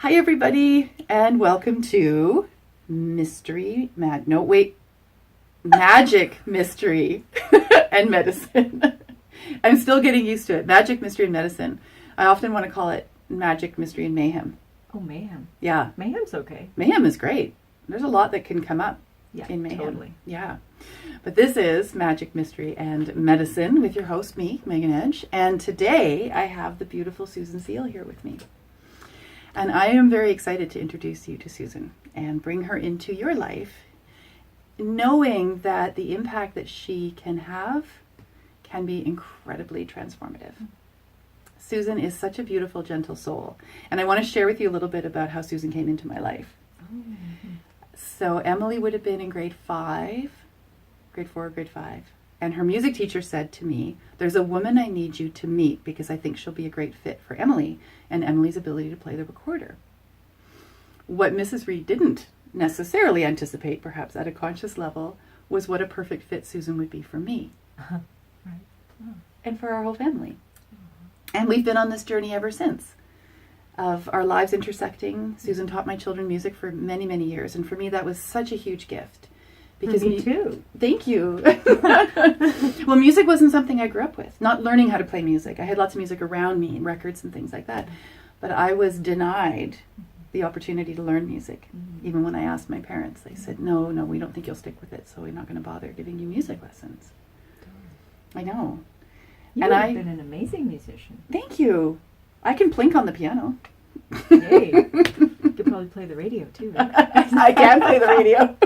Hi everybody, and welcome to Magic, Mystery, and Medicine. I'm still getting used to it. Magic, Mystery, and Medicine. I often want to call it Magic, Mystery, and Mayhem. Oh, mayhem. Yeah. Mayhem's okay. Mayhem is great. There's a lot that can come up in mayhem. Totally. Yeah. But this is Magic, Mystery, and Medicine with your host, me, Megan Edge. And today I have the beautiful Susan Seale here with me. And I am very excited to introduce you to Susan and bring her into your life, knowing that the impact that she can have can be incredibly transformative. Susan is such a beautiful, gentle soul. And I want to share with you a little bit about how Susan came into my life. So Emily would have been in grade 4 or grade 5. And her music teacher said to me, there's a woman I need you to meet because I think she'll be a great fit for Emily and Emily's ability to play the recorder. What Mrs. Reed didn't necessarily anticipate, perhaps at a conscious level, was what a perfect fit Susan would be for me. Right. Oh. And for our whole family. And we've been on this journey ever since, of our lives intersecting. Susan taught my children music for many, many years, and for me that was such a huge gift. Because me too. Thank you. Well, music wasn't something I grew up with, not learning how to play music. I had lots of music around me, and records and things like that. But I was denied the opportunity to learn music. Even when I asked my parents, they said, no, we don't think you'll stick with it, so we're not going to bother giving you music lessons. I know. You've been an amazing musician. Thank you. I can plink on the piano. Yay. You could probably play the radio too, right? I can play the radio.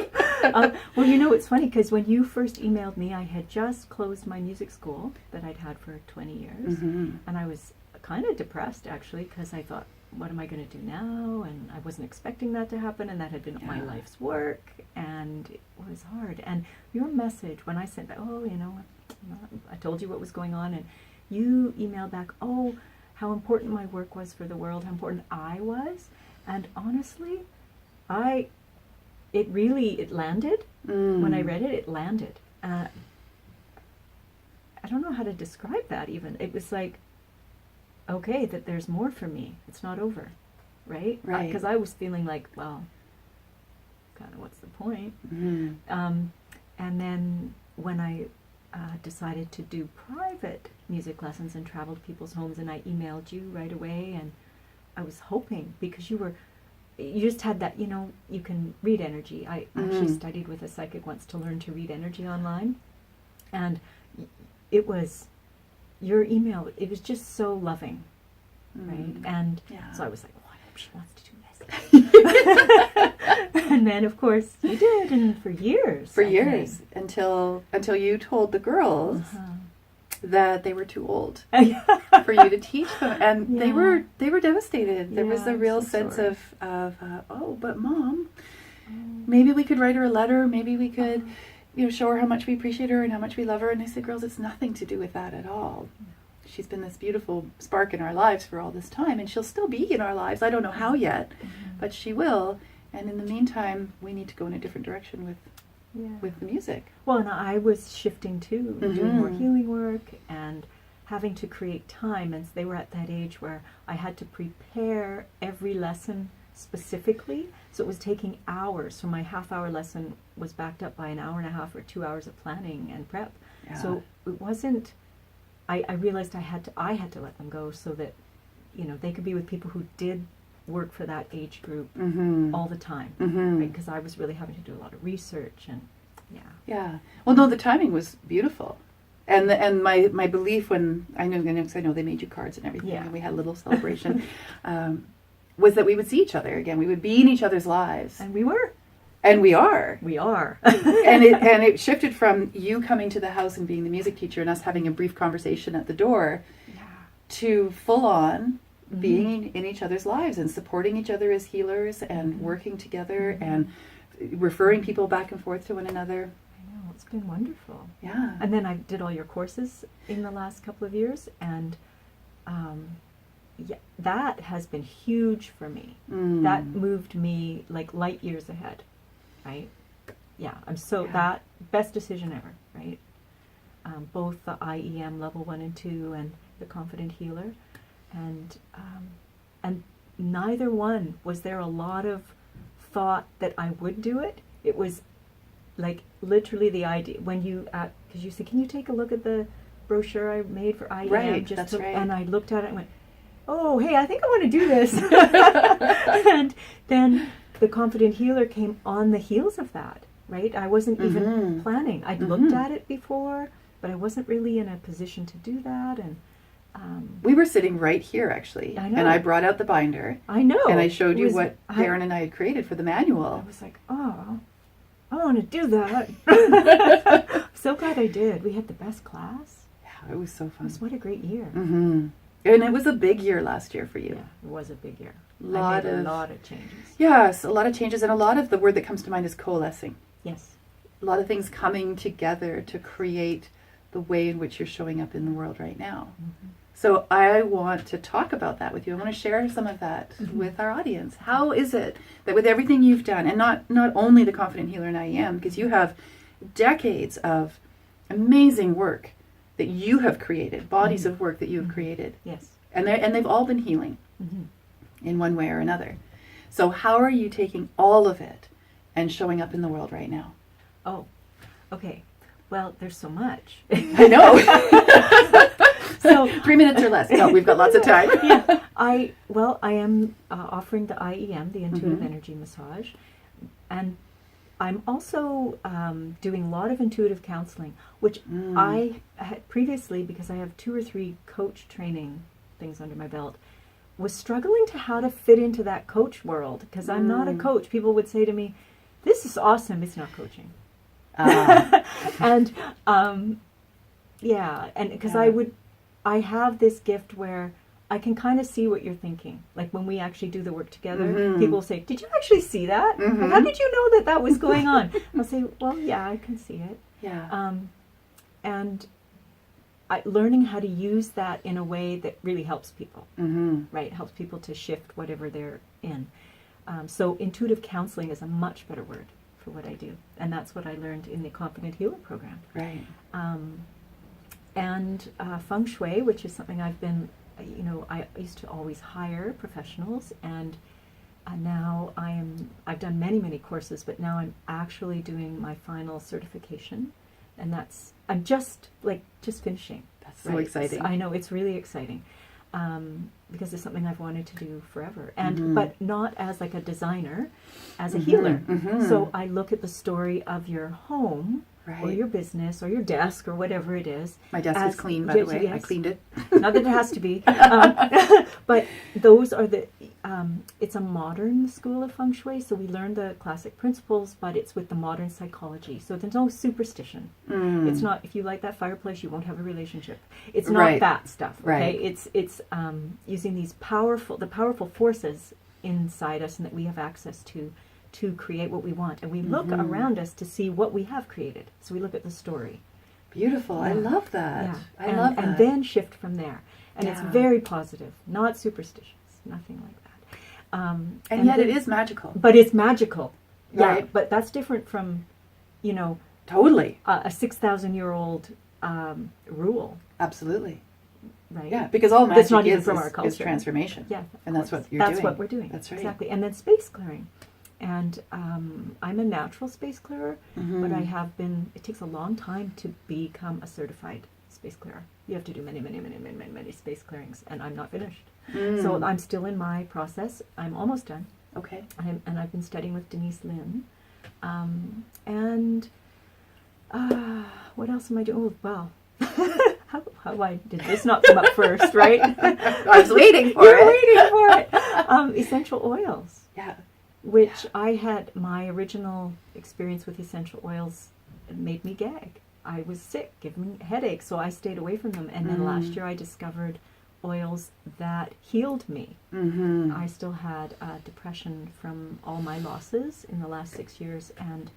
Well, you know, it's funny because when you first emailed me, I had just closed my music school that I'd had for 20 years. Mm-hmm. And I was kind of depressed, actually, because I thought, what am I going to do now? And I wasn't expecting that to happen, and that had been my life's work, and it was hard. And your message, when I said, I told you what was going on, and you emailed back, how important my work was for the world, how important I was. And honestly, it landed. When I read it, it landed. I don't know how to describe that even. It was like, okay, that there's more for me. It's not over, right? Right. Because I was feeling like, well, kind of what's the point? Mm-hmm. And then when I decided to do private music lessons and travel to people's homes, and I emailed you right away, and I was hoping, because you just had that, you can read energy. I actually studied with a psychic once to learn to read energy online, and it was your email, it was just so loving, right? And so I was like, I hope she wants to do this. And then, of course, you did, and for years. Until you told the girls that they were too old for you to teach them, and they were devastated. There was a real sense of but Mom, maybe we could write her a letter. Maybe we could, show her how much we appreciate her and how much we love her. And I said, girls, it's nothing to do with that at all. She's been this beautiful spark in our lives for all this time, and she'll still be in our lives. I don't know how yet, but she will. And in the meantime, we need to go in a different direction with the music. Well, and I was shifting too, doing more healing work and having to create time. And they were at that age where I had to prepare every lesson specifically. So it was taking hours. So my half-hour lesson was backed up by an hour and a half or 2 hours of planning and prep. Yeah. So it wasn't. I realized I had to let them go so that, they could be with people who did work for that age group all the time, right? Because I was really having to do a lot of research and Well, no, the timing was beautiful, and my belief when I know they made you cards and everything, and we had a little celebration, was that we would see each other again. We would be in each other's lives, and we were. And we are. and it shifted from you coming to the house and being the music teacher and us having a brief conversation at the door to full on being in each other's lives and supporting each other as healers and working together and referring people back and forth to one another. I know, it's been wonderful. Yeah. And then I did all your courses in the last couple of years, and that has been huge for me. That moved me like light years ahead. Right? That best decision ever, right? Both the IEM Level 1 and 2 and the Confident Healer, and neither one was there a lot of thought that I would do it. It was like literally the idea when you, because you said, can you take a look at the brochure I made for IEM? Right, that's right. And I looked at it and went, oh, hey, I think I want to do this. And then the Confident Healer came on the heels of that, right? I wasn't even planning. I'd looked at it before, but I wasn't really in a position to do that. And we were sitting right here, actually. I know. And I brought out the binder. I know. And I showed you what Darren and I had created for the manual. I was like, oh, I want to do that. So glad I did. We had the best class. Yeah, it was so fun. What a great year. And it was a big year last year for you. Yeah, it was a big year. A lot of changes. Yes, a lot of changes. And a lot of the word that comes to mind is coalescing. Yes. A lot of things coming together to create the way in which you're showing up in the world right now. So I want to talk about that with you. I want to share some of that with our audience. How is it that with everything you've done, and not only the Confident Healer and IEM, because you have decades of amazing work that you have created, bodies of work that you have created. Yes. And they've all been healing in one way or another. So how are you taking all of it and showing up in the world right now? Oh, okay. Well, there's so much. I know. So 3 minutes or less. No, we've got lots of time. Yeah. I am offering the IEM, the Intuitive Energy Massage, and I'm also doing a lot of intuitive counseling, which I had previously, because I have 2 or 3 coach training things under my belt, was struggling to how to fit into that coach world, because I'm not a coach. People would say to me, this is awesome, it's not coaching. And and because I have this gift where I can kind of see what you're thinking. Like when we actually do the work together, people say, did you actually see that? Like, how did you know that was going on? I'll say, well, yeah, I can see it. Yeah. And learning how to use that in a way that really helps people, right? Helps people to shift whatever they're in. So intuitive counseling is a much better word for what I do. And that's what I learned in the Confident Healer program. Right. And feng shui, which is something I've been, I used to always hire professionals, and now I've done many, many courses, but now I'm actually doing my final certification, and I'm just finishing. That's so exciting. I know, it's really exciting, because it's something I've wanted to do forever, and but not as like a designer, as a healer. So I look at the story of your home, or your business, or your desk, or whatever it is. My desk is clean, by the way. Yes. I cleaned it. Not that it has to be. But those are it's a modern school of feng shui, so we learn the classic principles, but it's with the modern psychology. So there's no superstition. It's not, if you light that fireplace, you won't have a relationship. It's not that stuff, okay? It's using these powerful forces inside us and that we have access to create what we want, and we look around us to see what we have created. So we look at the story. Beautiful. Yeah. I love that. Yeah. I love that. And then shift from there. And it's very positive, not superstitious, nothing like that. And yet it is magical. But it's magical. Right. Yeah, but that's different from, totally a 6,000-year-old rule. Absolutely. Right. Yeah, because all magic not even from our culture. is transformation. Yeah. And that's what you're doing. That's what we're doing. That's right. Exactly. And then space clearing. And I'm a natural space clearer, but I have been, it takes a long time to become a certified space clearer. You have to do many, many, many, many, many, many space clearings, and I'm not finished. So I'm still in my process. I'm almost done. Okay. And I've been studying with Denise Lynn. What else am I doing? Oh, wow. How did this not come up first, right? I was waiting for You're waiting for it. Essential oils. Yeah. Which I had, my original experience with essential oils made me gag. I was sick, giving me headaches, so I stayed away from them. And then last year I discovered oils that healed me. I still had depression from all my losses in the last 6 years, and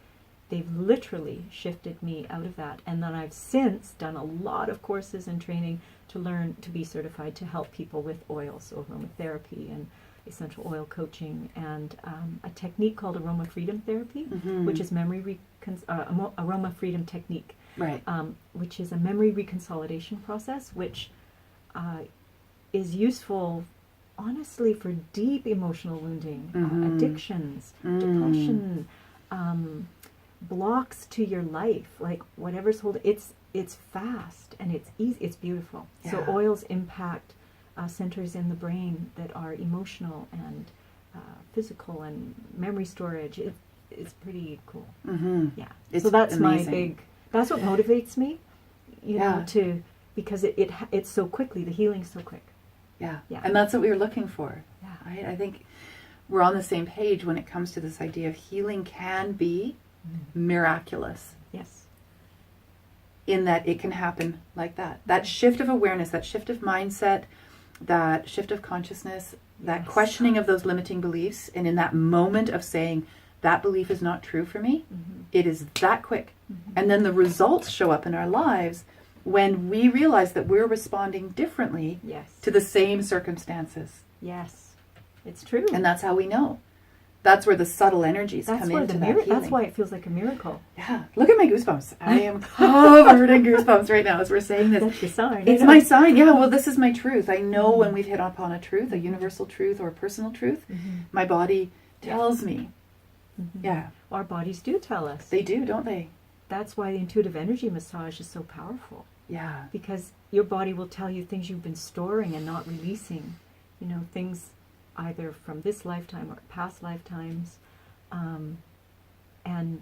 they've literally shifted me out of that. And then I've since done a lot of courses and training to learn to be certified to help people with oils, so aromatherapy and essential oil coaching, and a technique called aroma freedom therapy, which is aroma freedom technique, right? Which is a memory reconsolidation process, which is useful honestly, for deep emotional wounding, addictions, depression, blocks to your life, like whatever's holding, it's fast and it's easy, it's beautiful. Yeah. So oils impact centers in the brain that are emotional and physical and memory storage. It's pretty cool. Yeah. It's so that's amazing. that's what motivates me, you Yeah. know, because it's so quickly, the healing's so quick. Yeah. Yeah. And that's what we were looking for. Yeah. Right? I think we're on the same page when it comes to this idea of healing can be miraculous, Yes. in that it can happen like that. That shift of awareness, that shift of mindset, that shift of consciousness, that Yes. questioning of those limiting beliefs, and in that moment of saying, that belief is not true for me, it is that quick. And then the results show up in our lives when we realize that we're responding differently Yes. to the same circumstances. Yes. It's true. And that's how we know. That's where the subtle energies that's come why into that healing. that's why it feels like a miracle. Yeah, look at my goosebumps. I am covered in goosebumps right now as we're saying this. That's the sign. It's my sign. Yeah, well, this is my truth. I know when we've hit upon a truth, a universal truth or a personal truth, my body tells me. Yeah, Our bodies do tell us. they do, don't they? That's why the intuitive energy massage is so powerful, Yeah. because your body will tell you things you've been storing and not releasing, you know, things either from this lifetime or past lifetimes. And,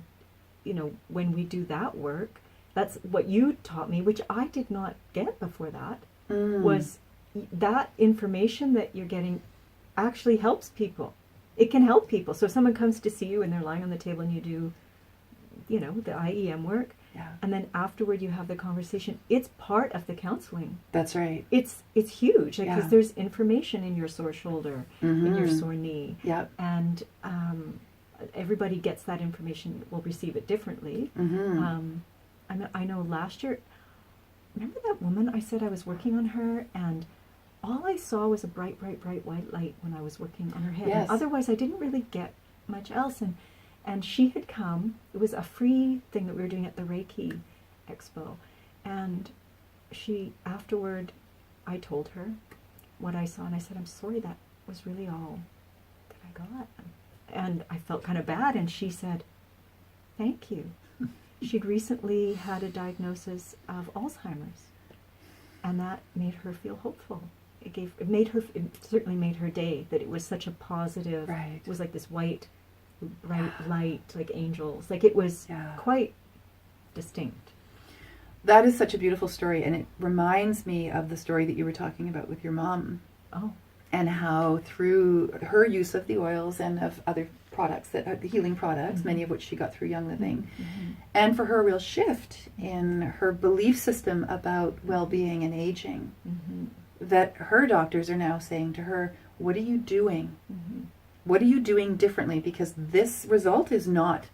you know, when we do that work, that's what you taught me, which I did not get before that, was that information that you're getting actually helps people. It can help people. So if someone comes to see you and they're lying on the table and you do, you know, the IEM work, Yeah, and then afterward you have the conversation, it's part of the counseling. that's right. It's huge, because Yeah. there's information in your sore shoulder, in your sore knee, Yep. and everybody gets that information, will receive it differently. I know last year, remember that woman I said I was working on her, and all I saw was a bright, bright, bright white light when I was working on her head. Yes. And otherwise, I didn't really get much else. And she had come. It was a free thing that we were doing at the Reiki Expo. And she, afterward, I told her what I saw. And I said, I'm sorry, that was really all that I got. And I felt kind of bad. And she said, thank you. She'd recently had a diagnosis of Alzheimer's. And that made her feel hopeful. It certainly made her day, that it was such a positive, Right. it was like this white, bright light, like angels. Like it was Yeah. quite distinct. That is such a beautiful story, and it reminds me of the story that you were talking about with your mom, Oh, and how through her use of the oils and of other products, that the healing products, many of which she got through Young Living, and for her real shift in her belief system about well-being and aging, that her doctors are now saying to her, what are you doing? What are you doing differently? Because this result is not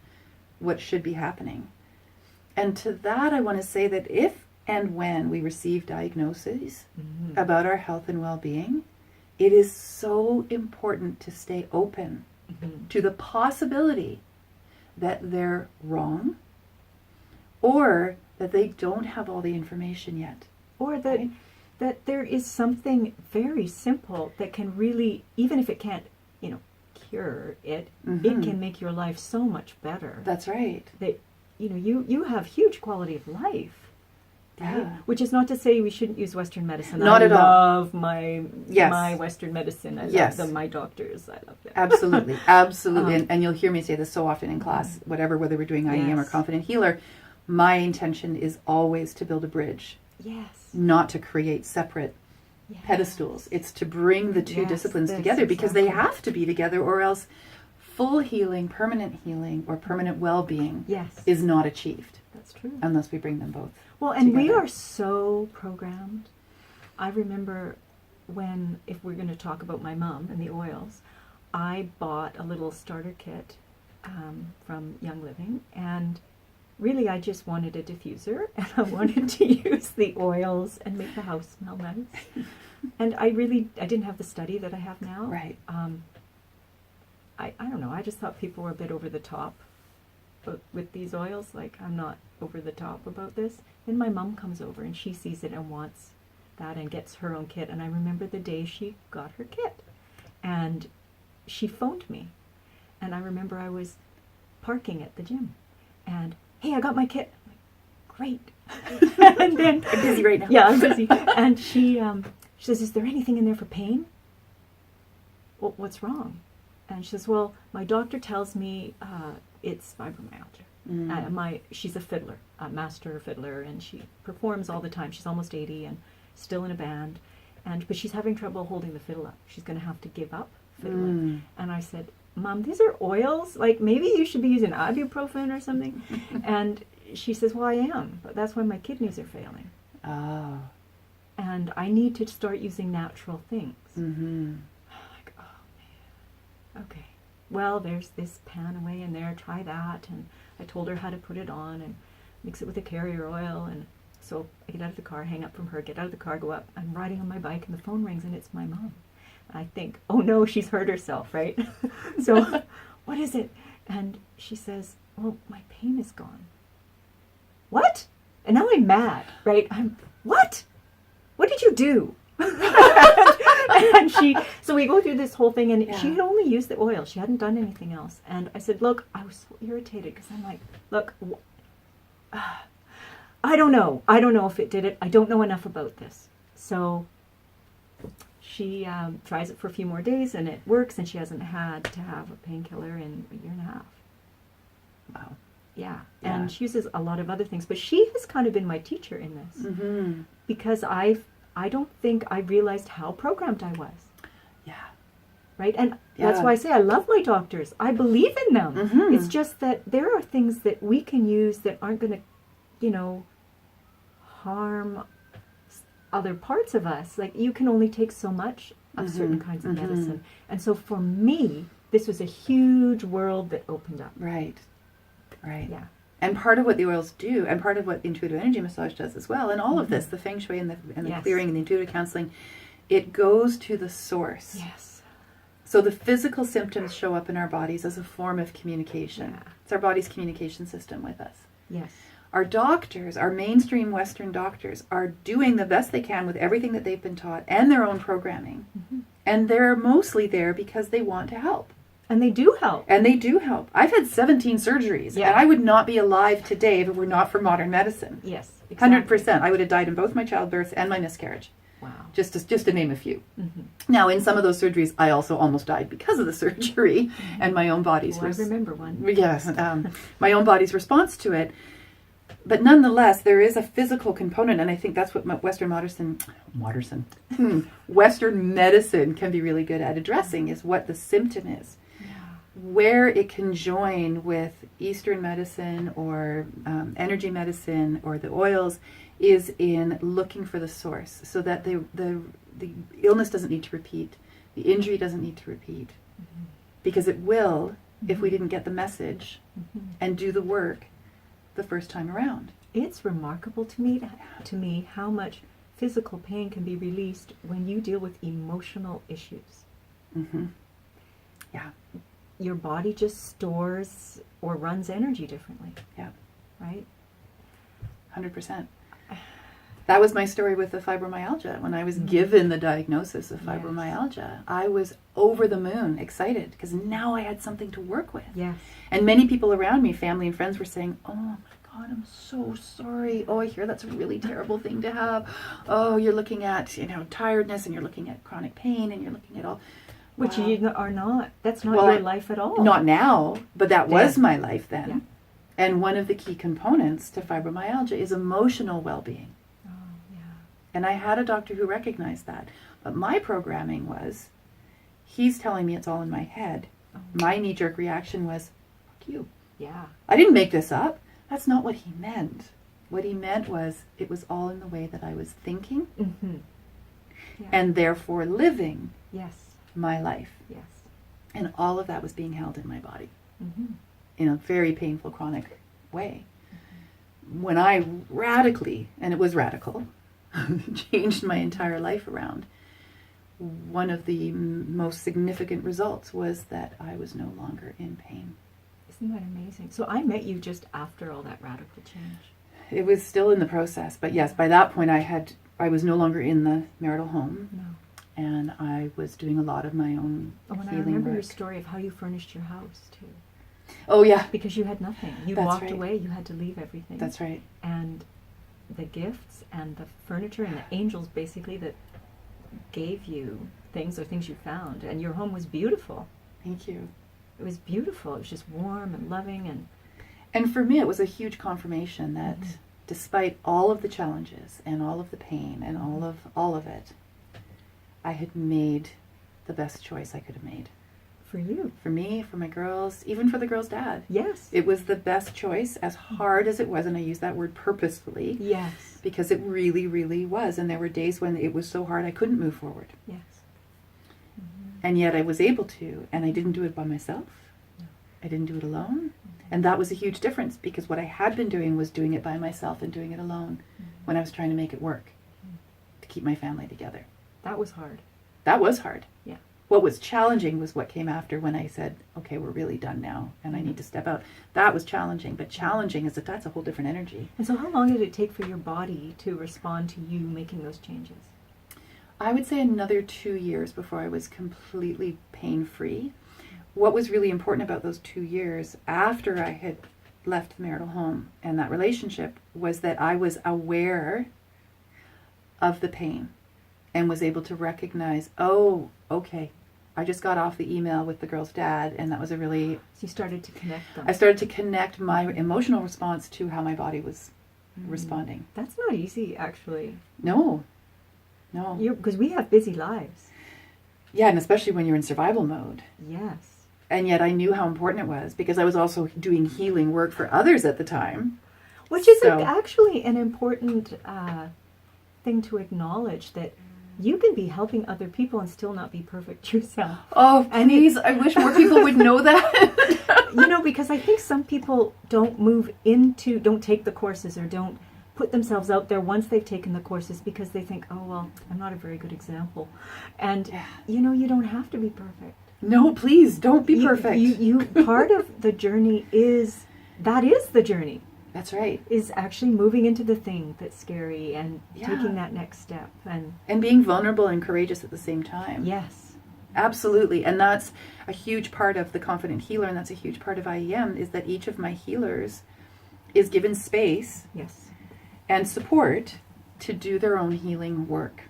what should be happening. And to that, I want to say that if and when we receive diagnoses about our health and well-being, it is so important to stay open to the possibility that they're wrong, or that they don't have all the information yet. or that Right. that there is something very simple that can really, even if it can't, you know, cure it, it can make your life so much better. That's right. That, you know, you have huge quality of life. Right? Yeah. Which is not to say we shouldn't use Western medicine. Not I at all. love my Yes. Western medicine. I Yes. love them. My doctors, I love them. Absolutely, absolutely. And you'll hear me say this so often in class, whether we're doing IEM or Yes. Confident Healer, my intention is always to build a bridge, Yes. not to create separate Yes. pedestals. It's to bring the two Yes, disciplines that's together, because they exactly. have to be together, or else full healing, or permanent well-being Yes. is not achieved That's true. unless we bring them both. Well, and we together. are so programmed. I remember when, if we're going to talk about my mom and the oils, I bought a little starter kit from Young Living, and really I just wanted a diffuser, and I wanted to use the oils and make the house smell nice. And I didn't have the study that I have now. Right. I don't know, I just thought people were a bit over the top with these oils. Like, I'm not over the top about this. Then my mom comes over and she sees it and wants that and gets her own kit. And I remember the day she got her kit. And she phoned me. And I remember I was parking at the gym. And, hey, I got my kit. I'm like, great. And then, I'm busy right now. Yeah, I'm busy. And she says, is there anything in there for pain? Well, what's wrong? And she says, well, my doctor tells me it's fibromyalgia. She's a fiddler, a master fiddler, and she performs all the time. She's almost 80 and still in a band, but she's having trouble holding the fiddle up. She's going to have to give up fiddling. And I said, Mom, these are oils. Like, maybe you should be using ibuprofen or something. And she says, well, I am, but that's why my kidneys are failing. Oh. And I need to start using natural things. Like, oh, man. Okay. Well, there's this pan away in there. Try that. And I told her how to put it on and mix it with a carrier oil. And so I get out of the car, hang up from her, get out of the car, go up. I'm riding on my bike, and the phone rings, and it's my mom. And I think, oh, no, she's hurt herself, right? So what is it? And she says, well, my pain is gone. What? And now I'm mad, right? What? What did you do? And so we go through this whole thing, and she had only used the oil. She hadn't done anything else. And I said, look, I was so irritated because I'm like, look, I don't know. I don't know if it did it. I don't know enough about this. So she tries it for a few more days, and it works, and she hasn't had to have a painkiller in a year and a half. Wow. Yeah. And she uses a lot of other things, but she has kind of been my teacher in this because I don't think I realized how programmed I was. Yeah. Right? And that's why I say I love my doctors. I believe in them. It's just that there are things that we can use that aren't going to, harm other parts of us. Like, you can only take so much of certain kinds of medicine. And so for me, this was a huge world that opened up. Right. Right. Yeah. And part of what the oils do, and part of what the intuitive energy massage does as well, and all of this, the feng shui and the clearing and the intuitive counseling, it goes to the source. Yes. So the physical symptoms show up in our bodies as a form of communication. Yeah. It's our body's communication system with us. Yes. Our doctors, our mainstream Western doctors, are doing the best they can with everything that they've been taught and their own programming. And they're mostly there because they want to help. And they do help. And they do help. I've had 17 surgeries, and I would not be alive today if it were not for modern medicine. Yes, exactly. 100%. I would have died in both my childbirths and my miscarriage. Wow. Just to name a few. Now, in some of those surgeries, I also almost died because of the surgery and my own body's... I remember one. Yes, my own body's response to it. But nonetheless, there is a physical component, and I think that's what Western medicine can be really good at addressing, is what the symptom is. Where it can join with Eastern medicine or energy medicine or the oils is in looking for the source, so that the illness doesn't need to repeat, the injury doesn't need to repeat, because it will if we didn't get the message and do the work the first time around. It's remarkable to me how much physical pain can be released when you deal with emotional issues. Yeah. Your body just stores or runs energy differently. Yeah. Right? 100%. That was my story with the fibromyalgia. When I was given the diagnosis of fibromyalgia, I was over the moon excited because now I had something to work with. Yes. And many people around me, family and friends, were saying, oh my God, I'm so sorry. Oh, I hear that's a really terrible thing to have. Oh, you're looking at, tiredness, and you're looking at chronic pain, and you're looking at all... Which you are not. That's not your life at all. Not now, but that was my life then. Yeah. And one of the key components to fibromyalgia is emotional well-being. Oh, yeah. And I had a doctor who recognized that. But my programming was, he's telling me it's all in my head. Oh. My knee-jerk reaction was, fuck you. Yeah. I didn't make this up. That's not what he meant. What he meant was, it was all in the way that I was thinking and therefore living. Yes. My life. Yes. And all of that was being held in my body in a very painful, chronic way. When I radically, and it was radical, changed my entire life around, one of the most significant results was that I was no longer in pain. Isn't that amazing? So I met you just after all that radical change. It was still in the process, but yes, by that point I was no longer in the marital home. No. and I was doing a lot of my own Oh, and I healing remember work. your story of how you furnished your house too. Oh yeah, Because you had nothing. You That's walked right. away, you had to leave everything. that's right. And the gifts and the furniture and the angels basically that gave you things or things you found. And your home was beautiful. Thank you. It was beautiful. It was just warm and loving. And for me, it was a huge confirmation that despite all of the challenges and all of the pain and all of it, I had made the best choice I could have made. For you. For me, for my girls, even for the girls' dad. Yes. It was the best choice, as hard as it was, and I use that word purposefully. Yes. Because it really, really was. And there were days when it was so hard I couldn't move forward. Yes. And yet I was able to, and I didn't do it by myself. No. I didn't do it alone. And that was a huge difference, because what I had been doing was doing it by myself and doing it alone when I was trying to make it work, to keep my family together. That was hard. That was hard. Yeah. What was challenging was what came after, when I said, okay, we're really done now and I need to step out. That was challenging, but challenging is that's a whole different energy. And so how long did it take for your body to respond to you making those changes? I would say another 2 years before I was completely pain-free. What was really important about those 2 years after I had left the marital home and that relationship was that I was aware of the pain and was able to recognize, oh, okay, I just got off the email with the girl's dad, and that was a really... So you started to connect them. I started to connect my emotional response to how my body was responding. That's not easy, actually. No. Because we have busy lives. Yeah, and especially when you're in survival mode. Yes. And yet I knew how important it was, because I was also doing healing work for others at the time. Which is So- actually an important thing to acknowledge, that you can be helping other people and still not be perfect yourself. Oh, And please, I wish more people would know that. Because I think some people don't take the courses or don't put themselves out there once they've taken the courses, because they think, oh, well, I'm not a very good example. And, you don't have to be perfect. No, please, don't be perfect. You part of the journey is the journey. That's right. Is actually moving into the thing that's scary and Yeah. taking that next step. And being vulnerable and courageous at the same time. Yes. Absolutely. And that's a huge part of the Confident Healer, and that's a huge part of IEM, is that each of my healers is given space Yes. and support to do their own healing work.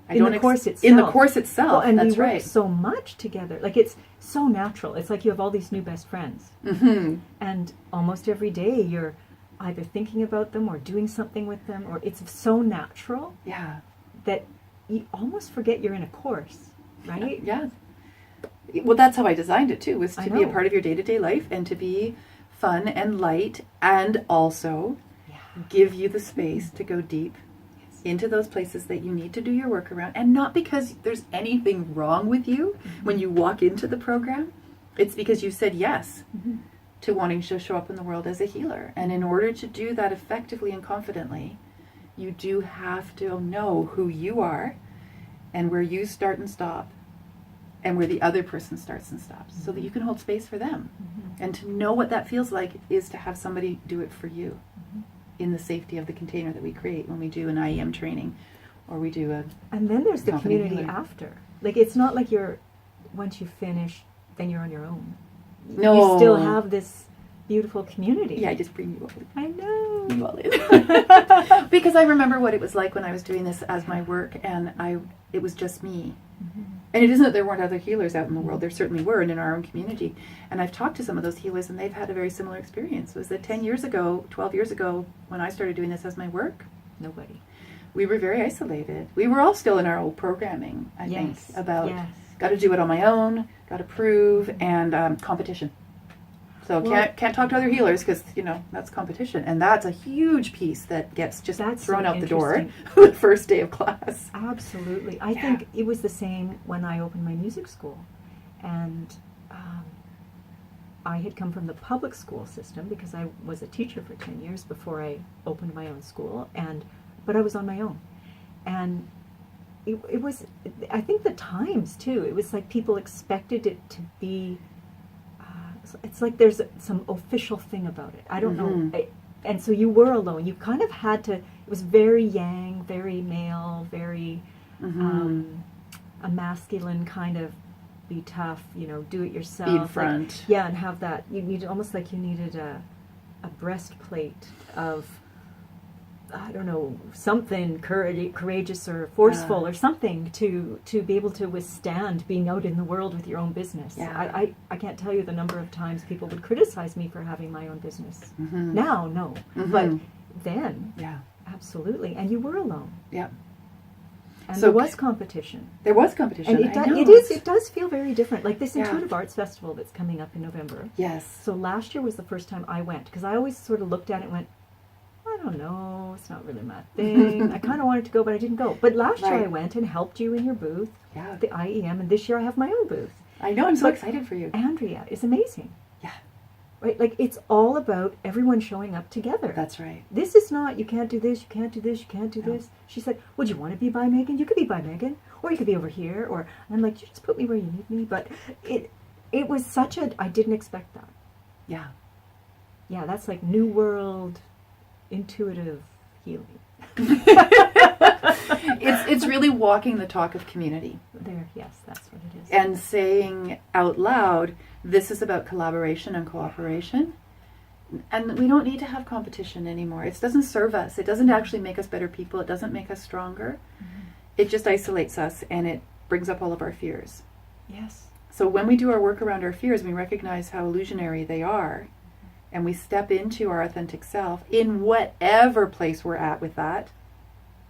In the course itself. In the course itself. Well, and that's we work right. so much together. Like, it's so natural. It's like you have all these new best friends. Mm-hmm. And almost every day you're either thinking about them or doing something with them, or it's so natural Yeah. that you almost forget you're in a course, right? Yeah. Well, that's how I designed it too, was I to be a know. part of your day-to-day life and to be fun and light, and also give you the space to go deep into those places that you need to do your work around. And not because there's anything wrong with you when you walk into the program. It's because you said yes to wanting to show up in the world as a healer. And in order to do that effectively and confidently, you do have to know who you are and where you start and stop, and where the other person starts and stops, so that you can hold space for them. And to know what that feels like is to have somebody do it for you in the safety of the container that we create when we do an IEM training, or we do a... And then there's the Confident community healer. after. Like, it's not like once you finish, then you're on your own. No. You still have this beautiful community. Yeah, I just bring you all, I know. you all in. Because I remember what it was like when I was doing this as my work, and it was just me. And it isn't that there weren't other healers out in the world. There certainly were, and in our own community. And I've talked to some of those healers, and they've had a very similar experience. It was that 10 years ago, 12 years ago, when I started doing this as my work, Nobody. we were very isolated. We were all still in our old programming, I think, about got to do it on my own, got to prove, and competition. So can't talk to other healers because, that's competition. And that's a huge piece that gets just thrown out the door the first day of class. Absolutely. I think it was the same when I opened my music school. And I had come from the public school system because I was a teacher for 10 years before I opened my own school. But I was on my own. And it was, I think the times too, it was like people expected it to be... it's like there's some official thing about it. I don't know. And so you were alone. You kind of had to, it was very yang, very male, very a masculine kind of be tough, do it yourself. Be in front. And have that. You need almost like you needed a breastplate of, I don't know, something courageous or forceful or something to be able to withstand being out in the world with your own business. Yeah. I can't tell you the number of times people would criticize me for having my own business. Now, no. But then, absolutely. And you were alone. Yeah. And there was competition. There was competition. And it does feel very different. Like this Intuitive Arts Festival that's coming up in November. Yes. So last year was the first time I went, because I always sort of looked at it and went, I don't know, it's not really my thing. I kind of wanted to go, but I didn't go. But last year I went and helped you in your booth, the IEM, and this year I have my own booth. I know, I'm so excited for you. Andrea is amazing. Yeah. Right? Like, it's all about everyone showing up together. That's right. This is not, you can't do this, you can't do this, you can't do this. She said, would you want to be by Megan? You could be by Megan, or you could be over here, or, and I'm like, you just put me where you need me. But it was such I didn't expect that. Yeah. Yeah, that's like New World intuitive healing. It's really walking the talk of community. Yes, that's what it is. And saying out loud, this is about collaboration and cooperation. And we don't need to have competition anymore. It doesn't serve us. It doesn't actually make us better people. It doesn't make us stronger. It just isolates us, and it brings up all of our fears. Yes. So when we do our work around our fears, we recognize how illusionary they are. And we step into our authentic self in whatever place we're at with that.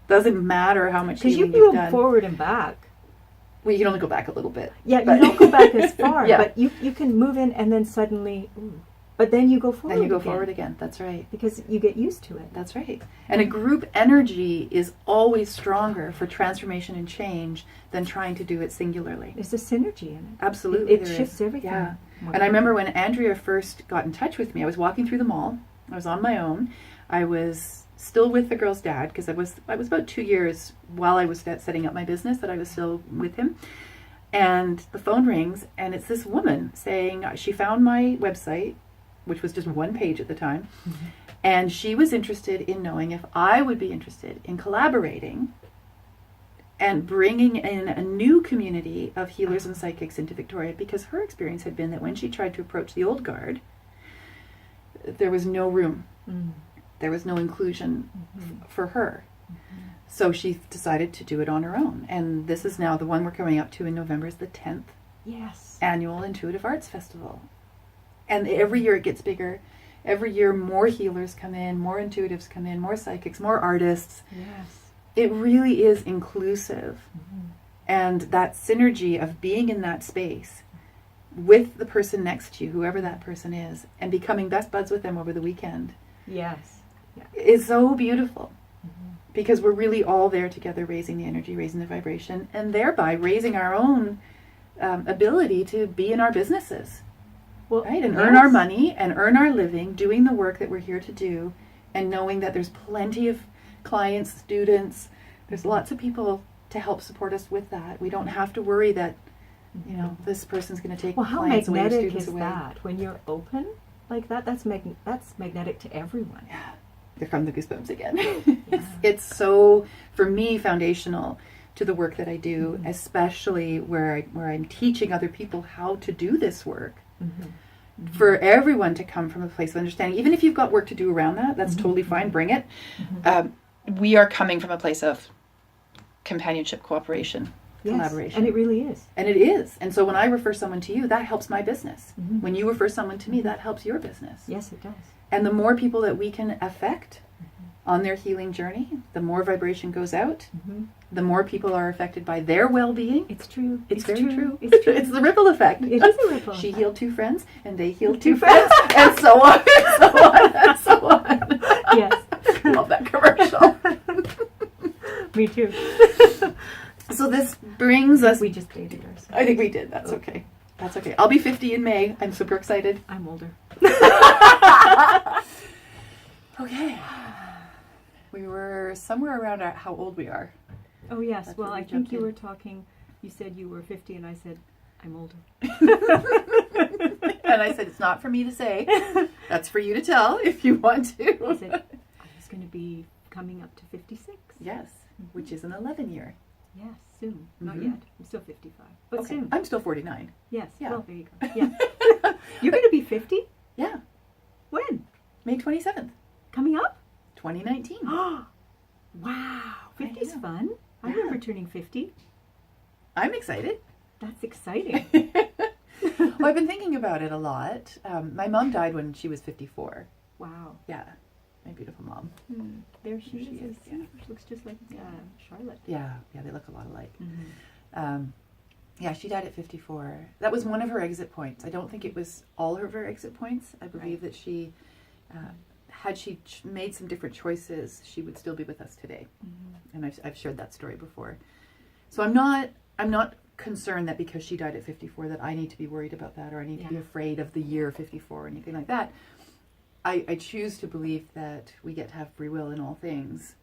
Doesn't matter how much healing you've done. Because you can go forward and back. Well, you can only go back a little bit. Yeah, you don't go back as far, but you can move in and then suddenly, but then you go forward. Then you go forward again. That's right. Because you get used to it. That's right. And a group energy is always stronger for transformation and change than trying to do it singularly. There's a synergy in it. Absolutely. It shifts everything. Yeah. And I remember when Andrea first got in touch with me, I was walking through the mall. I was on my own. I was still with the girl's dad, because I was about 2 years while I was setting up my business that I was still with him. And the phone rings, and it's this woman saying she found my website, which was just one page at the time, and she was interested in knowing if I would be interested in collaborating and bringing in a new community of healers and psychics into Victoria, because her experience had been that when she tried to approach the old guard, there was no room. There was no inclusion for her. So she decided to do it on her own. And this is now the one we're coming up to in November, is the 10th annual Intuitive Arts Festival. And every year it gets bigger. Every year more healers come in, more intuitives come in, more psychics, more artists. Yes. It really is inclusive. And that synergy of being in that space with the person next to you, whoever that person is, and becoming best buds with them over the weekend. Yes. Is so beautiful. Because we're really all there together, raising the energy, raising the vibration, and thereby raising our own ability to be in our businesses. Right? And earn our money and earn our living doing the work that we're here to do, and knowing that there's plenty of clients, students, there's lots of people to help support us with that. We don't have to worry that, this person's going to take clients away or students away. Well, how magnetic is that? When you're open like that, that's magnetic to everyone. Yeah. Here come the goosebumps again. It's so, for me, foundational to the work that I do, especially where I'm teaching other people how to do this work. For everyone to come from a place of understanding, even if you've got work to do around that, that's totally fine. Bring it. We are coming from a place of companionship, cooperation, collaboration. And it really is. And it is. And so when I refer someone to you, that helps my business. When you refer someone to me, that helps your business. Yes, it does. And the more people that we can affect on their healing journey, the more vibration goes out, the more people are affected by their well-being. It's true. It's very true. It's true. It's the ripple effect. It is a ripple She effect. healed 2 friends, and they healed 2 friends, and so on, and so on, and so on. Yes. Love that commercial. Me too. So this brings us... We just dated ourselves. I think we did. That's okay. That's okay. I'll be 50 in May. I'm super excited. I'm older. Okay. We were somewhere around how old we are. Oh, yes. That's well, what we I think jumped you in. were talking, you said you were 50, and I said, I'm older. And I said, it's not for me to say. That's for you to tell if you want to. I said, I was going to be coming up to 56. Yes, which is an 11 year. Yes, soon. Not Mhm. yet. I'm still 55. But Okay. soon. I'm still 49. Yes. Yeah. Well, there you go. Yeah. You're going to be 50? Yeah. When? May 27th, Coming up? 2019. Oh, wow. 50's know. fun. I Yeah. remember turning 50. I'm excited. That's exciting. Well, I've been thinking about it a lot. My mom died when she was 54. Wow. Yeah. My beautiful mom. There she is. is, I see. She looks just like Charlotte. Yeah. Yeah, they look a lot alike. Mm-hmm. Yeah, she died at 54. That was one of her exit points. I don't think it was all of her exit points. I believe that she, had she made some different choices, she would still be with us today. Mm-hmm. And I've shared that story before. So I'm not concerned that because she died at 54 that I need to be worried about that, or I need to be afraid of the year 54 or anything like that. I choose to believe that we get to have free will in all things,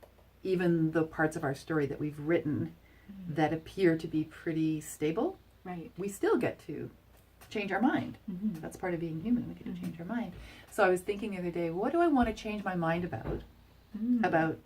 even the parts of our story that we've written that appear to be pretty stable. Right. We still get to change our mind. Mm-hmm. That's part of being human. We get to change our mind. So I was thinking the other day, what do I want to change my mind about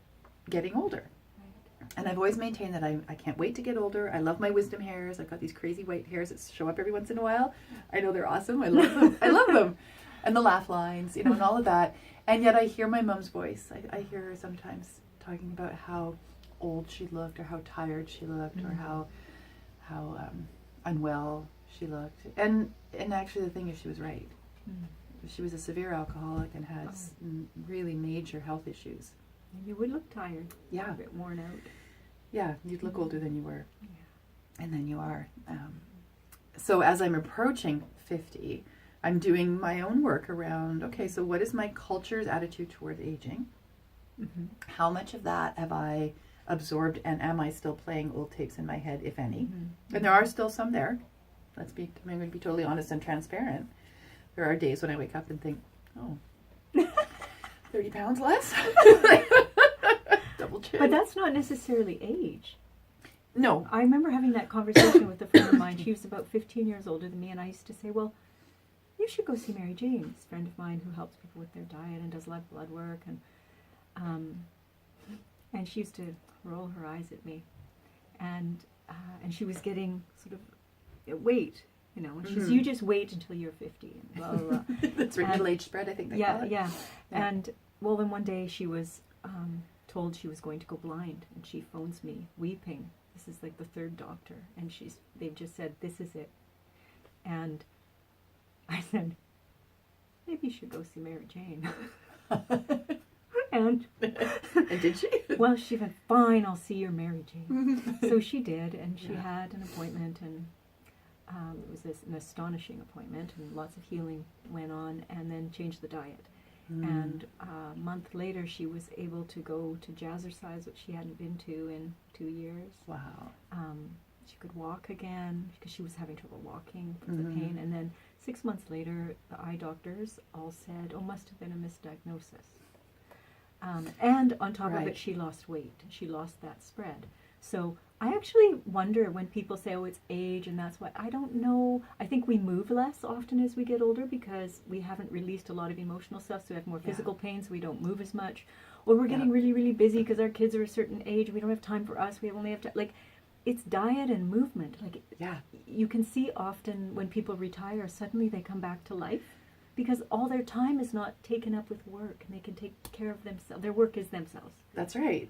getting older? Right. And I've always maintained that I can't wait to get older. I love my wisdom hairs. I've got these crazy white hairs that show up every once in a while. I know they're awesome. I love them. I love them. And the laugh lines, and all of that. And yet I hear my mom's voice. I hear her sometimes talking about how old she looked, or how tired she looked, or how unwell she looked. And actually the thing is, she was right. She was a severe alcoholic and had really major health issues. And you would look tired. Yeah. A bit worn out. Yeah, you'd look older than you were. Yeah. And then you are. So as I'm approaching 50, I'm doing my own work around, okay, so what is my culture's attitude toward aging? Mm-hmm. How much of that have I absorbed, and am I still playing old tapes in my head, if any? Mm-hmm. And there are still some there. I'm going to be totally honest and transparent. There are days when I wake up and think, 30 pounds less? Double chin. But that's not necessarily age. No. I remember having that conversation with a friend of mine. She was about 15 years older than me, and I used to say, well, you should go see Mary Jane, this friend of mine who helps people with their diet and does a lot of blood work. And she used to roll her eyes at me. And she was getting sort of weight, and she says, you just wait until you're 50. And blah, blah, blah. That's right, middle-age spread, I think they call it. Yeah. And, well, then one day she was told she was going to go blind, and she phones me weeping. This is like the third doctor, and they've just said, this is it. And I said, maybe you should go see Mary Jane. And did she? Well, she went, fine, I'll see your Mary Jane. So she did, and she had an appointment, and it was an astonishing appointment, and lots of healing went on, and then changed the diet. And a month later, she was able to go to jazzercise, which she hadn't been to in 2 years. Wow. She could walk again, because she was having trouble walking from the pain. And then 6 months later, the eye doctors all said, must have been a misdiagnosis. And on top of it, she lost weight. She lost that spread. So I actually wonder when people say, it's age and that's why. I don't know. I think we move less often as we get older because we haven't released a lot of emotional stuff, so we have more physical pain, so we don't move as much. Or we're getting really, really busy because our kids are a certain age. We don't have time for us. We only have time. It's diet and movement. You can see often when people retire, suddenly they come back to life. Because all their time is not taken up with work, and they can take care of themselves. Their work is themselves. That's right.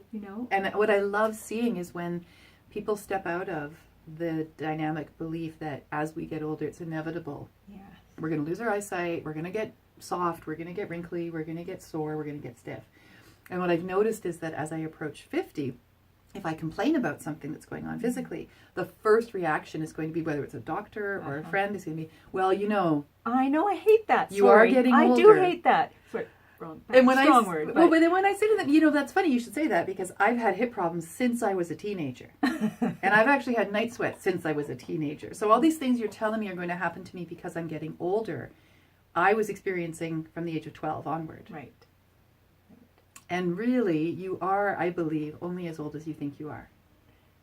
And what I love seeing is when people step out of the dynamic belief that as we get older, it's inevitable. Yes. We're going to lose our eyesight. We're going to get soft. We're going to get wrinkly. We're going to get sore. We're going to get stiff. And what I've noticed is that as I approach 50, if I complain about something that's going on physically, the first reaction is going to be, whether it's a doctor or a friend, is going to be, I know, I hate that. You are getting older. I do hate that. Sorry, wrong. And when strong word. But then when I say to them, that's funny you should say that, because I've had hip problems since I was a teenager. And I've actually had night sweats since I was a teenager. So all these things you're telling me are going to happen to me because I'm getting older, I was experiencing from the age of 12 onward. Right. And really, you are, I believe, only as old as you think you are.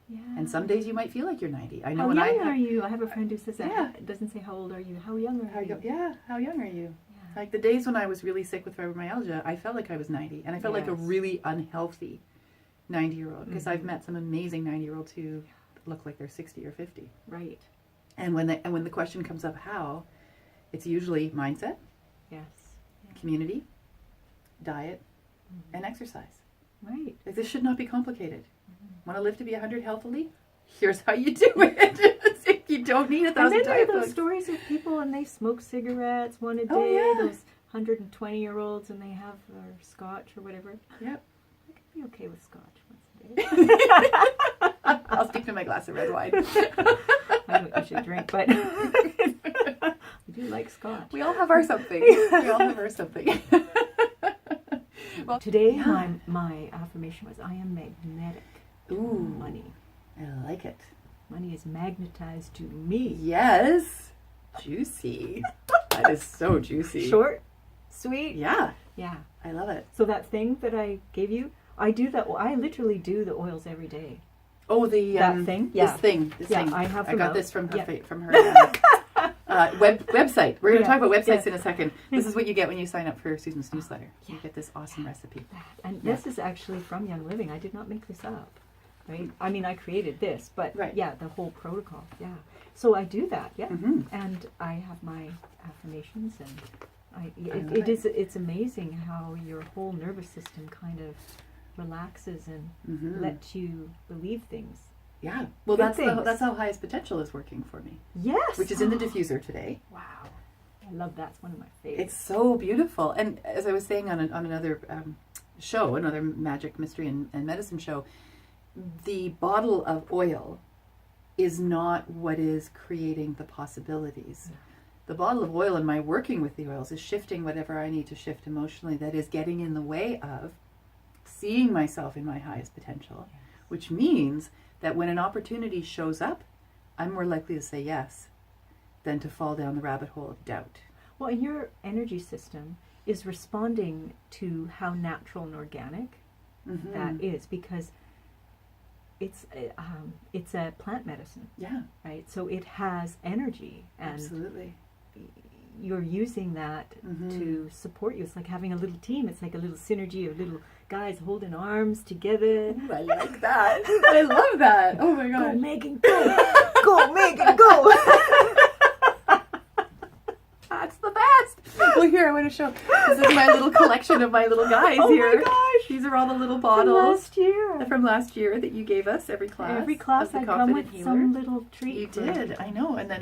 Yeah. And some days you might feel like you're 90. I know. How young are you? I have a friend who says that. Yeah. It doesn't say how old are you. How young are you? How young are you? Yeah. Like the days when I was really sick with fibromyalgia, I felt like I was 90. And I felt like a really unhealthy 90-year-old. Because I've met some amazing 90-year-olds who look like they're 60 or 50. Right. And when the question comes up, how, it's usually mindset, Yes. community, diet, and exercise. Right. Like, this should not be complicated. Want to live to be 100 healthily? Here's how you do it. You don't need 1,000 And then there diet are those books. stories of people and they smoke cigarettes one a day. Oh, yeah. Those 120-year-olds and they have their scotch or whatever. Yep. I could be okay with scotch once a day. I'll stick to my glass of red wine. I don't know what you should drink, but I do like scotch. We all have our something. We all have our something. Well, Today, yeah. my affirmation was, I am magnetic. Ooh, Money. I like it. Money is magnetized to me. Yes. Juicy. That is so juicy. Short, sweet. Yeah, Yeah. I love it. So that thing that I gave you, I do that. I literally do the oils every day. Oh, the That thing? Yeah. This thing. Yeah, thing. I have I them got out. this from her. Yeah. From her website. We're going to talk about websites in a second. This is what you get when you sign up for Susan's newsletter. You get this awesome recipe. And this is actually from Young Living. I did not make this up. Right? I mean, I created this, but Right. yeah, the whole protocol. Yeah. So I do that. Yeah. Mm-hmm. And I have my affirmations, and love it's amazing how your whole nervous system kind of relaxes and lets you believe things. Yeah. Well, Good things. that's how highest potential is working for me, Yes. which is in the diffuser today. Wow. I love that. It's one of my favorites. It's so beautiful. And as I was saying on another show, another magic, mystery, and medicine show, the bottle of oil is not what is creating the possibilities. Yeah. The bottle of oil and my working with the oils is shifting whatever I need to shift emotionally that is getting in the way of seeing myself in my highest potential, Yes. which means that when an opportunity shows up, I'm more likely to say yes than to fall down the rabbit hole of doubt. Well, and your energy system is responding to how natural and organic Mm-hmm. that is, because it's a plant medicine, Yeah, right? So it has energy, and absolutely. you're using that to support you. It's like having a little team. It's like a little synergy of little guys holding arms together. Ooh, I like that. I love that. Oh my Go, god. Megan, go! Go, Megan, go! That's the best. Well, here, I want to show. This is my little collection of my little guys here. my gosh! These are all the little From bottles last year. from last year that you gave us every class. Every class of the I come Confident with Healer. some little treat. You for did, everybody. I know. And then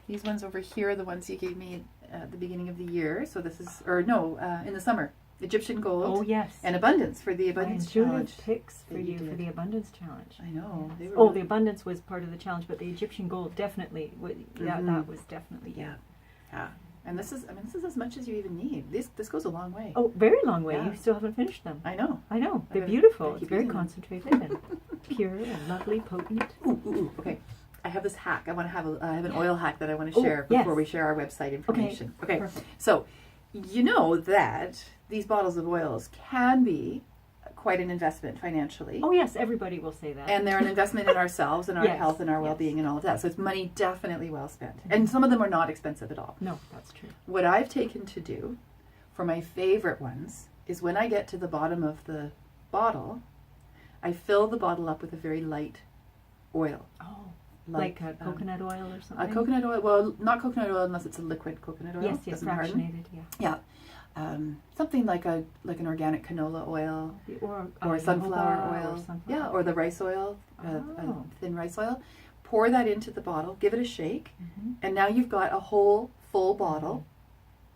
these ones over here are the ones you gave me at the beginning of the year. So this is, in the summer. Egyptian gold. Oh, yes. And abundance for the abundance I included challenge. picks for that you you for did. the abundance challenge. I know. Yes. They were Oh, really- the abundance was part of the challenge, but the Egyptian gold definitely. That was definitely you. Yeah. And this is as much as you even need. This goes a long way. Oh, very long way. Yeah. You still haven't finished them. I know. I know. They're gotta- beautiful. gotta It's keep very using them. concentrated and pure and lovely, potent. Ooh, okay. I have this hack. I have an oil hack that I want to Oh, share yes. before we share our website information. Okay. Perfect. So, you know that these bottles of oils can be quite an investment financially. Oh, yes. Everybody will say that. And they're an investment in ourselves and our Yes, health and our yes. well-being and all of that. So it's money definitely well spent. And some of them are not expensive at all. No, that's true. What I've taken to do for my favorite ones is when I get to the bottom of the bottle, I fill the bottle up with a very light oil. Oh, like a coconut oil or something? A coconut oil, well, not coconut oil unless it's a liquid coconut oil. Yes, yes, Doesn't harden. fractionated, yeah. Yeah. Something like an organic canola oil or sunflower jojoba oil. Or sunflower. Yeah, or the rice oil, Oh. thin rice oil. Pour that into the bottle, give it a shake, Mm-hmm. and now you've got a whole full bottle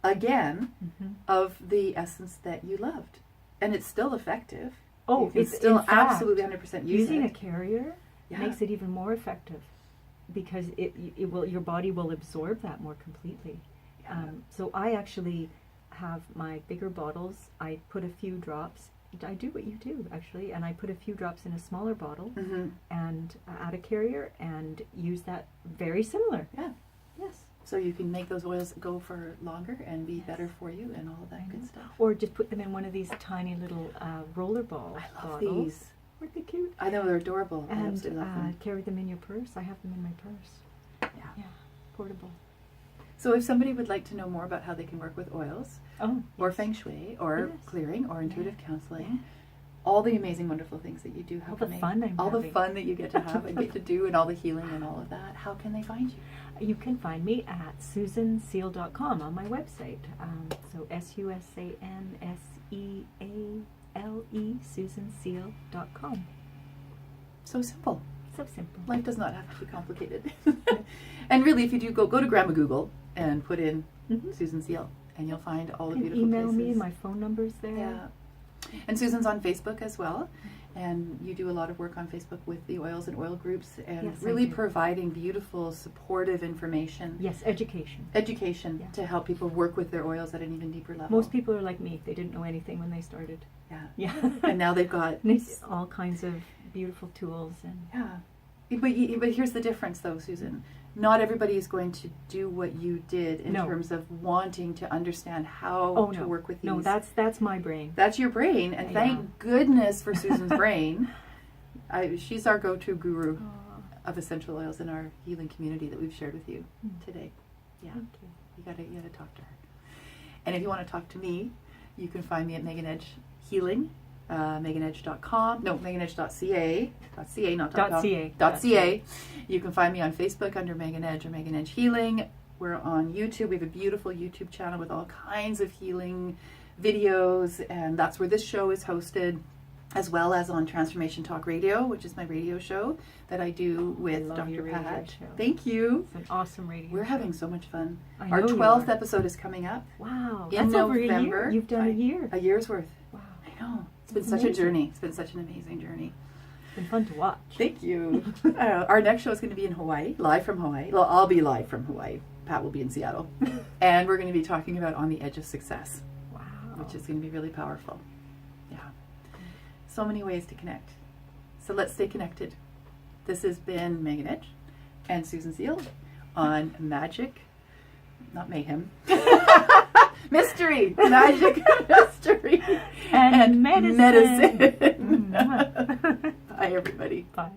again Mm-hmm. of the essence that you loved. And it's still effective. Oh, you can it's still in fact, absolutely 100% use using it. a carrier Yeah. makes it even more effective because it will, your body will absorb that more completely. Yeah. So I actually have my bigger bottles. I put a few drops. I do what you do actually, and I put a few drops in a smaller bottle Mm-hmm. and add a carrier and use that very similar. Yeah. Yes. So you can make those oils go for longer and be Yes. better for you and all of that I good know. stuff. Or just put them in one of these tiny little roller ball I love bottles. these. Aren't they cute? I know, they're adorable. I And absolutely love them. carry them in your purse. I have them in my purse. Yeah. Yeah, portable. So if somebody would like to know more about how they can work with oils Oh, or yes. feng shui or Yes. clearing or intuitive Yeah. counseling, all the amazing, wonderful things that you do. How All the can they, fun I'm all the having. fun that you get to have and get to do, and all the healing and all of that. How can they find you? You can find me at susanseale.com on my website. So SusanSeale, susanseale.com. So simple. So simple. Life does not have to be complicated. And really, if you do go to Grandma Google and put in Susan Seale, and you'll find all the You can beautiful email places. me, my phone number's there. Yeah. And Susan's on Facebook as well. And you do a lot of work on Facebook with the oils and oil groups, and Yes, I really do. providing beautiful, supportive information. Yes, education. Education Yeah. to help people work with their oils at an even deeper level. Most people are like me. They didn't know anything when they started. Yeah. Yeah. And now they've got... And it's all kinds of beautiful tools. And Yeah. But here's the difference, though, Susan. Not everybody is going to do what you did in No. terms of wanting to understand how Oh, to no. work with these. No, that's my brain. That's your brain, and thank Yeah. goodness for Susan's brain. She's our go-to guru Aw, of essential oils in our healing community that we've shared with you today. Yeah, thank you. you gotta talk to her. And if you want to talk to me, you can find me at Megan Edge Healing, meganedge.com. No, meganedge.ca. .ca, not .com. .ca. .ca. You can find me on Facebook under Megan Edge or Megan Edge Healing. We're on YouTube. We have a beautiful YouTube channel with all kinds of healing videos, and that's where this show is hosted, as well as on Transformation Talk Radio, which is my radio show that I do with love Dr. your radio Pat. show. Thank you. It's an awesome radio. We're show. having so much fun. I Our know you 12th are. episode is coming up. Wow, in that's over a November. year. You've done a year. A year's worth. Wow, I know. It's been That's such a amazing. journey. It's been such an amazing journey. it's been fun to watch. Thank you. Our next show is going to be in Hawaii, live from Hawaii. Well, I'll be live from Hawaii. Pat will be in Seattle. And we're going to be talking about On the Edge of Success, Wow, which is going to be really powerful. Yeah. So many ways to connect. So let's stay connected. This has been Megan Edge and Susan Seale on Magic, not Mayhem, Mystery, Magic, Mystery, and medicine. medicine. Mwah. Bye, everybody. Bye.